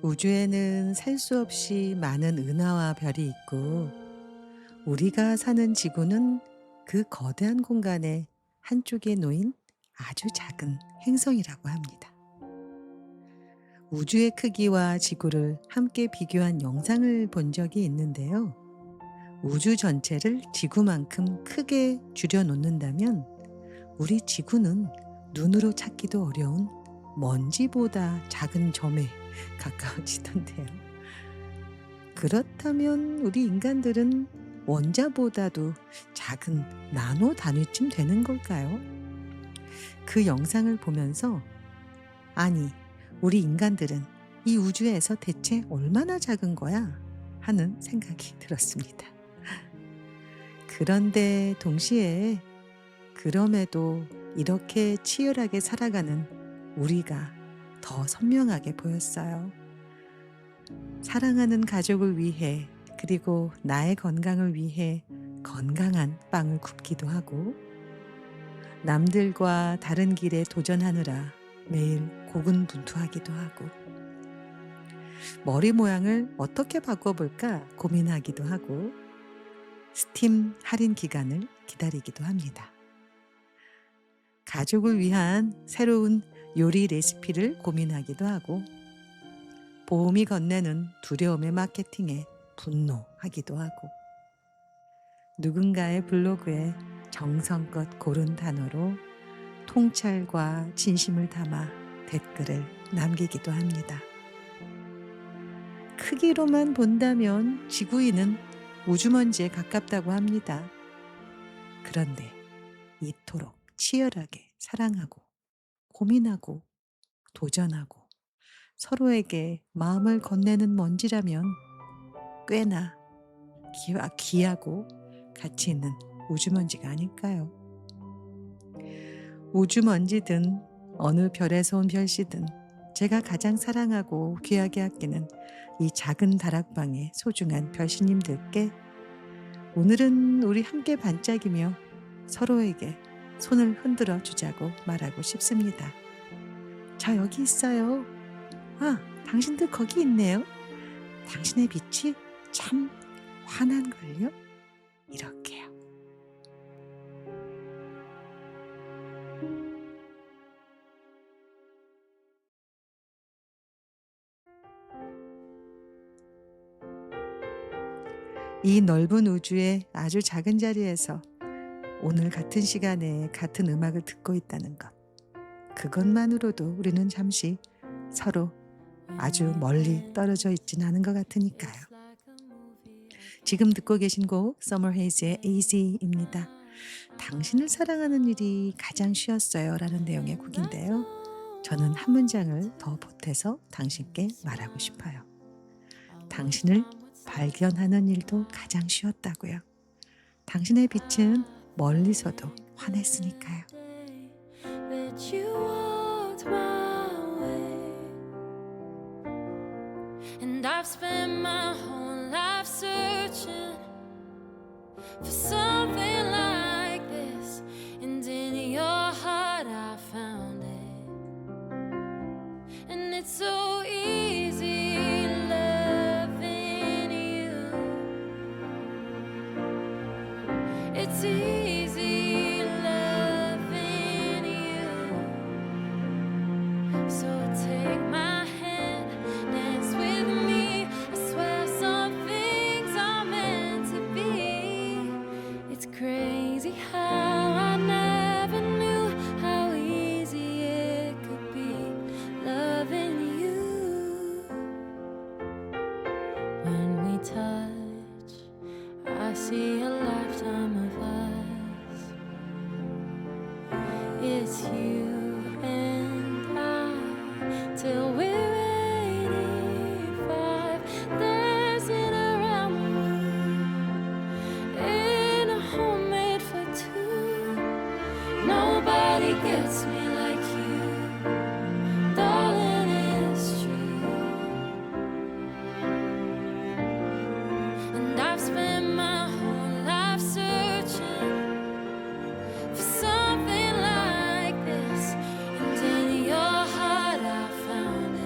우주에는 셀 수 없이 많은 은하와 별이 있고 우리가 사는 지구는 그 거대한 공간의 한쪽에 놓인 아주 작은 행성이라고 합니다. 우주의 크기와 지구를 함께 비교한 영상을 본 적이 있는데요. 우주 전체를 지구만큼 크게 줄여놓는다면 우리 지구는 눈으로 찾기도 어려운 먼지보다 작은 점에 가까워지던데요. 그렇다면 우리 인간들은 원자보다도 작은 나노 단위쯤 되는 걸까요? 그 영상을 보면서 아니, 우리 인간들은 이 우주에서 대체 얼마나 작은 거야? 하는 생각이 들었습니다. 그런데 동시에 그럼에도 이렇게 치열하게 살아가는 우리가 더 선명하게 보였어요. 사랑하는 가족을 위해 그리고 나의 건강을 위해 건강한 빵을 굽기도 하고 남들과 다른 길에 도전하느라 매일 고군분투하기도 하고 머리 모양을 어떻게 바꿔볼까 고민하기도 하고 스팀 할인 기간을 기다리기도 합니다. 가족을 위한 새로운 요리 레시피를 고민하기도 하고 보험이 건네는 두려움의 마케팅에 분노하기도 하고 누군가의 블로그에 정성껏 고른 단어로 통찰과 진심을 담아 댓글을 남기기도 합니다. 크기로만 본다면 지구인은 우주먼지에 가깝다고 합니다. 그런데 이토록 치열하게 사랑하고 고민하고 도전하고 서로에게 마음을 건네는 먼지라면 꽤나 귀하고 가치 있는 우주먼지가 아닐까요? 우주먼지든 어느 별에서 온 별씨든 제가 가장 사랑하고 귀하게 아끼는 이 작은 다락방의 소중한 별씨님들께 오늘은 우리 함께 반짝이며 서로에게 손을 흔들어 주자고 말하고 싶습니다. 저 여기 있어요. 아, 당신도 거기 있네요. 당신의 빛이 참 환한걸요? 이렇게요. 이 넓은 우주의 아주 작은 자리에서 오늘 같은 시간에 같은 음악을 듣고 있다는 것. 그것만으로도 우리는 잠시 서로 아주 멀리 떨어져 있진 않은 것 같으니까요. 지금 듣고 계신 곡 Summer Haze의 Easy입니다. 당신을 사랑하는 일이 가장 쉬웠어요 라는 내용의 곡인데요. 저는 한 문장을 더 보태서 당신께 말하고 싶어요. 당신을 발견하는 일도 가장 쉬웠다고요. 당신의 빛은 멀리서도 환했으니까요. And I've spent my whole life searching for something like this, and in your heart I found it. And it's so easy loving you. It's easy loving you. So take my hand, dance with me. I swear some things are meant to be. It's crazy how I never knew how easy it could be loving you. When we touch, I see a lifetime of us. It's you and I till we're 85, dancing around the room in a home made for two. Nobody gets me like you, darling, it's true. And I've spent my whole life searching for something like this, and in your heart I found it.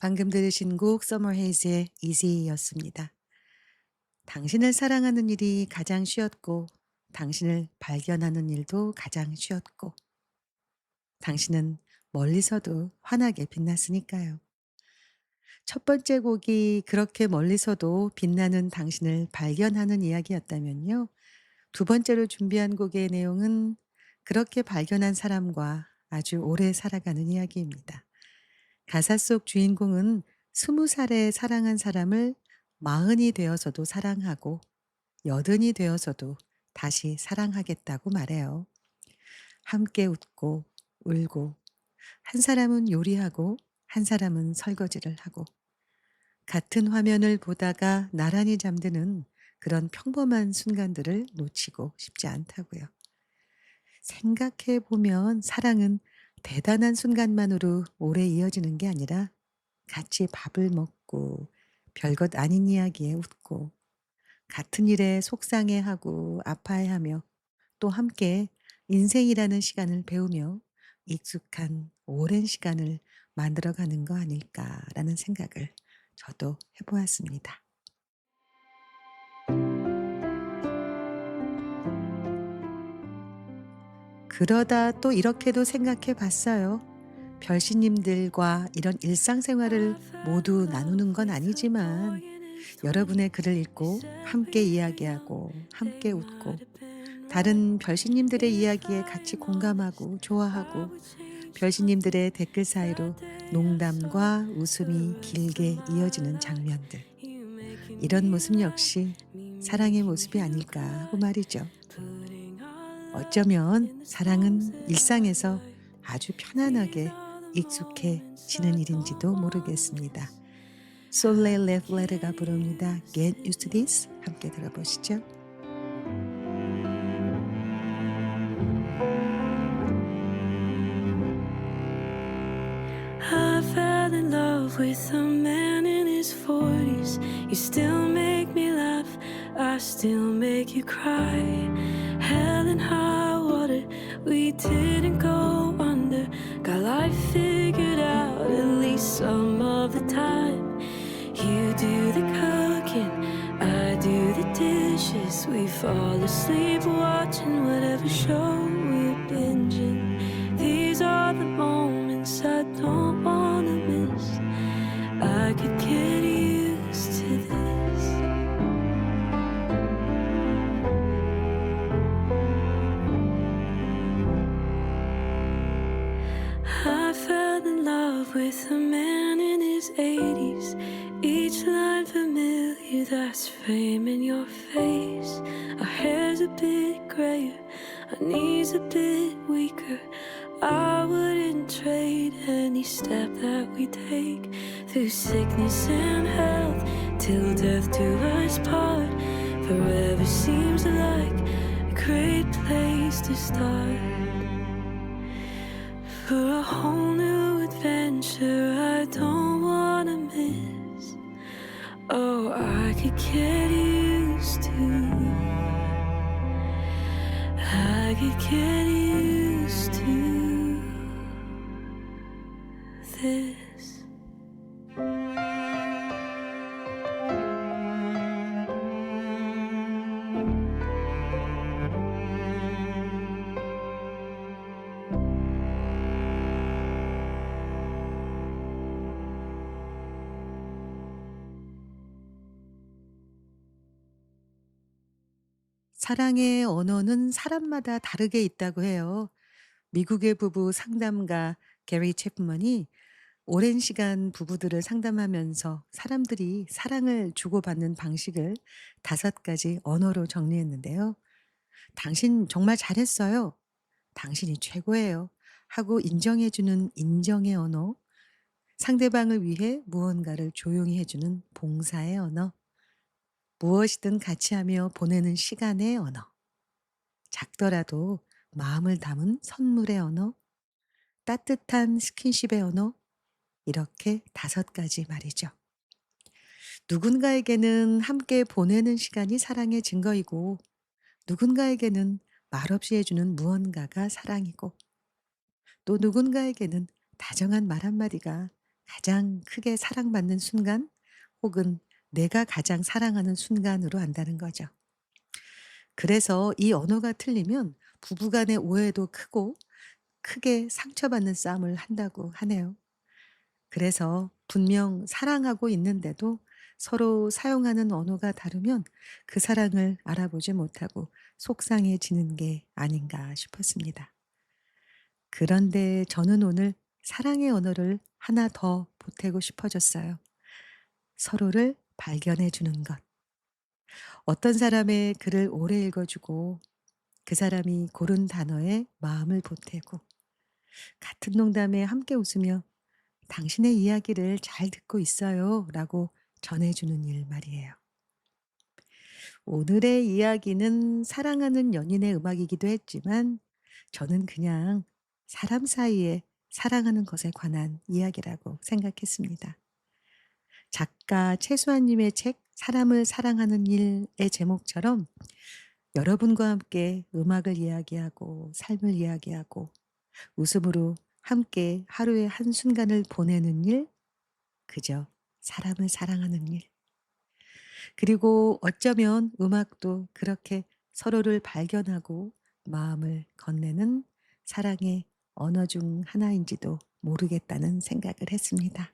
방금 들으신 곡 서머 헤이즈의 이지였습니다. 당신을 사랑하는 일이 가장 쉬웠고 당신을 발견하는 일도 가장 쉬웠고 당신은 멀리서도 환하게 빛났으니까요. 첫 번째 곡이 그렇게 멀리서도 빛나는 당신을 발견하는 이야기였다면요. 두 번째로 준비한 곡의 내용은 그렇게 발견한 사람과 아주 오래 살아가는 이야기입니다. 가사 속 주인공은 20살에 사랑한 사람을 40이 되어서도 사랑하고 80이 되어서도 다시 사랑하겠다고 말해요. 함께 웃고 울고 한 사람은 요리하고 한 사람은 설거지를 하고 같은 화면을 보다가 나란히 잠드는 그런 평범한 순간들을 놓치고 싶지 않다고요. 생각해 보면 사랑은 대단한 순간만으로 오래 이어지는 게 아니라 같이 밥을 먹고 별것 아닌 이야기에 웃고 같은 일에 속상해하고 아파해하며 또 함께 인생이라는 시간을 배우며 익숙한 오랜 시간을 만들어가는 거 아닐까라는 생각을 저도 해보았습니다. 그러다 또 이렇게도 생각해 봤어요. 별신님들과 이런 일상생활을 모두 나누는 건 아니지만 여러분의 글을 읽고 함께 이야기하고 함께 웃고 다른 별신님들의 이야기에 같이 공감하고 좋아하고 별신님들의 댓글 사이로 농담과 웃음이 길게 이어지는 장면들. 이런 모습 역시 사랑의 모습이 아닐까 하고 말이죠. 어쩌면 사랑은 일상에서 아주 편안하게 익숙해지는 일인지도 모르겠습니다. 솔레 레플레르가 부릅니다. Get used to this. 함께 들어보시죠. I fell in love with a man in his 40s. You still make me laugh, I still make you cry. Hell and high water, we didn't go under. Got life figured out, at least some of the time. You do the cooking, I do the dishes. We fall asleep watching whatever show we're binging. These are the moments I don't wanna miss. I could get used to this. I fell in love with a man in his 80s. Each line familiar, that's framing your face. Our hair's a bit grayer, our knees a bit weaker. I wouldn't trade any step that we take through sickness and health till death do us part. Forever seems like a great place to start. For a whole new adventure I don't wanna miss. Oh, I could get used to. I could get used to this. 사랑의 언어는 사람마다 다르게 있다고 해요. 미국의 부부 상담가 게리 챕먼이 오랜 시간 부부들을 상담하면서 사람들이 사랑을 주고받는 방식을 5가지 언어로 정리했는데요. 당신 정말 잘했어요. 당신이 최고예요. 하고 인정해주는 인정의 언어, 상대방을 위해 무언가를 조용히 해주는 봉사의 언어, 무엇이든 같이 하며 보내는 시간의 언어, 작더라도 마음을 담은 선물의 언어, 따뜻한 스킨십의 언어, 이렇게 5가지 말이죠. 누군가에게는 함께 보내는 시간이 사랑의 증거이고, 누군가에게는 말없이 해주는 무언가가 사랑이고, 또 누군가에게는 다정한 말 한마디가 가장 크게 사랑받는 순간 혹은 내가 가장 사랑하는 순간으로 안다는 거죠. 그래서 이 언어가 틀리면 부부 간의 오해도 크고 크게 상처받는 싸움을 한다고 하네요. 그래서 분명 사랑하고 있는데도 서로 사용하는 언어가 다르면 그 사랑을 알아보지 못하고 속상해지는 게 아닌가 싶었습니다. 그런데 저는 오늘 사랑의 언어를 하나 더 보태고 싶어졌어요. 서로를 발견해 주는 것. 어떤 사람의 글을 오래 읽어주고 그 사람이 고른 단어에 마음을 보태고 같은 농담에 함께 웃으며 당신의 이야기를 잘 듣고 있어요 라고 전해주는 일 말이에요. 오늘의 이야기는 사랑하는 연인의 음악이기도 했지만 저는 그냥 사람 사이에 사랑하는 것에 관한 이야기라고 생각했습니다. 작가 최수아님의 책 사람을 사랑하는 일의 제목처럼 여러분과 함께 음악을 이야기하고 삶을 이야기하고 웃음으로 함께 하루의 한순간을 보내는 일, 그저 사람을 사랑하는 일. 그리고 어쩌면 음악도 그렇게 서로를 발견하고 마음을 건네는 사랑의 언어 중 하나인지도 모르겠다는 생각을 했습니다.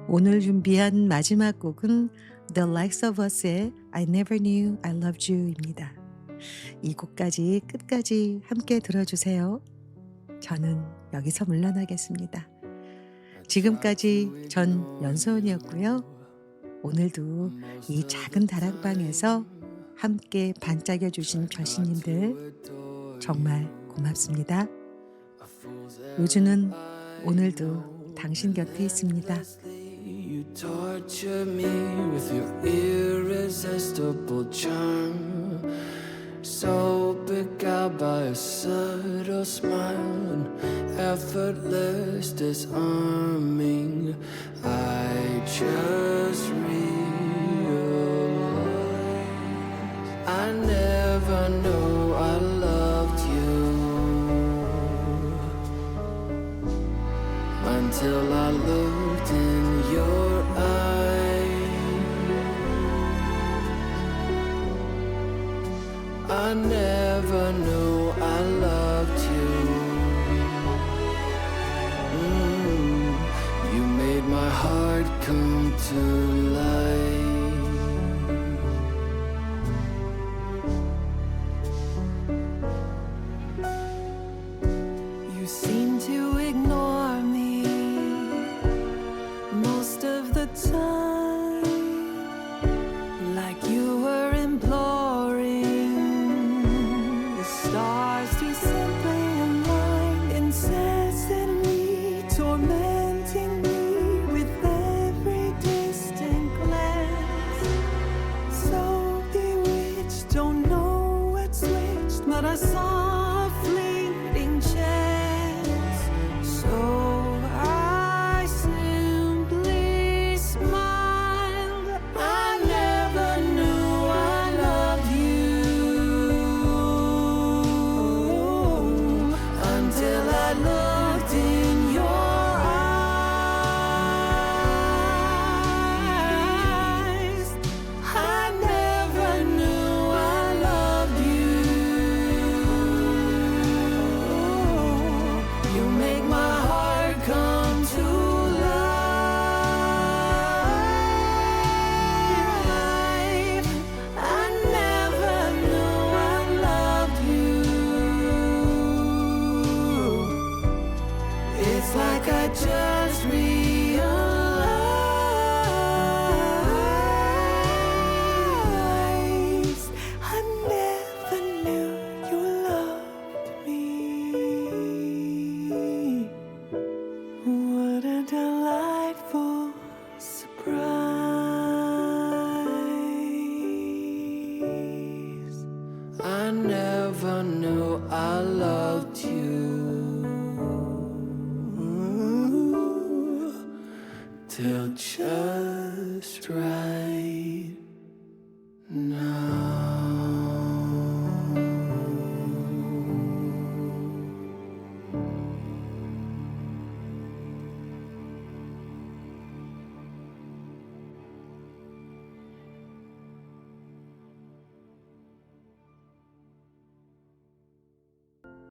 오늘 준비한 마지막 곡은 The Likes of Us의 I Never Knew I Loved You입니다. 이 곡까지 끝까지 함께 들어주세요. 저는 여기서 물러나겠습니다. 지금까지 전 연소은이었고요. 오늘도 이 작은 다락방에서 함께 반짝여 주신 별신님들 정말 고맙습니다. 우주는 오늘도 당신 곁에 있습니다. You torture me with your irresistible charm, so beguiled by a subtle smile and effortless disarming. I just realized I never knew I loved you until I looked in your eyes. I never knew I loved you. You made my heart come to life. You seem to ignore me most of the time, like you were imploring the stars to simply align, incessantly tormenting me with every distant glance. So bewitched, don't know what switched, but I saw a fleeting chance. So I simply smiled. I never knew I loved you until I looked in your eyes. I never knew I loved you. You make my heart come to life. I never knew I loved you. It's like I just realized I never knew you loved me. What a delightful surprise. I never knew I loved you till just right now.